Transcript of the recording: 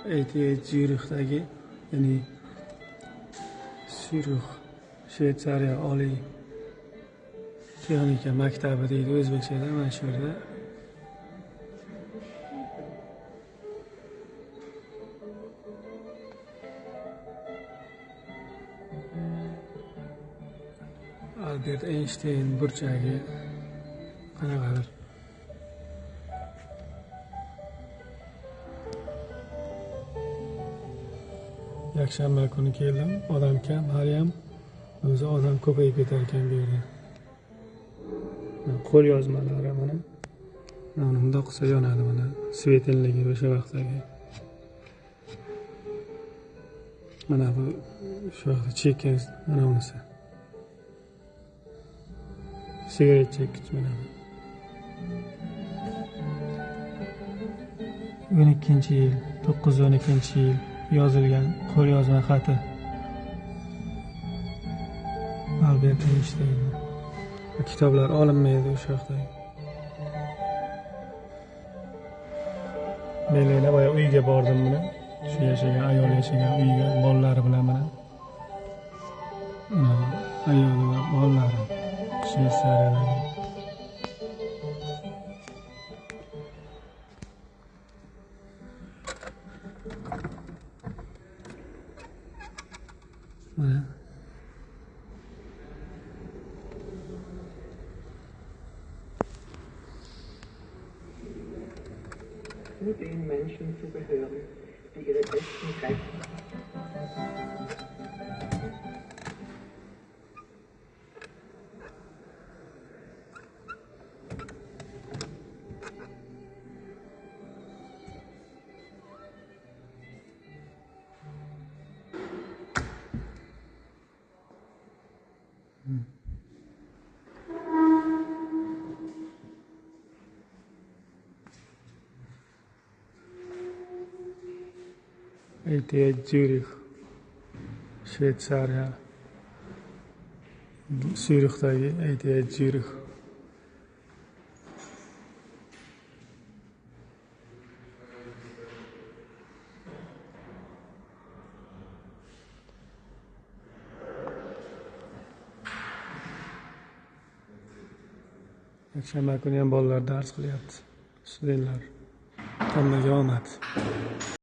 ETH Zürichdagi, ya'ni Syurix Shveysariya oliy texnika maktabi deydi o'zbekchada. Mana shu yerda Albert Einstein burchagi qanaqadir yakshanba kuni keldim. Odam kam, hariyam o'zi odam ko'payib ketar ekan bu yerda. Qo'l yozmalari mana. Mana bundoq qilsa yonadi mana. Svetinligi o'sha vaqtdagi. Mana bu shu vaqtda chekkan mana bunisi. Sigaret chekkich mana. 12-yil, 912-yil yozilgan qo'lyozma xati. Albert Einstein. Kitoblar olinmaydi o'sha vaqtda. Men yana boya uyga bordim mana. Shu yashagan ayol yashagan uyga bolalari bilan mana. Ayoli va bolalari Shveysariyadagi. Mana nur den Menschen zu gehören, die ihre besten Kräfte ETH Zürich Shveysariya Zürichdagi ETH Zürich. Yakshanba kuni ham bolalar dars qilyapti. Studentlar. Hammaga omad.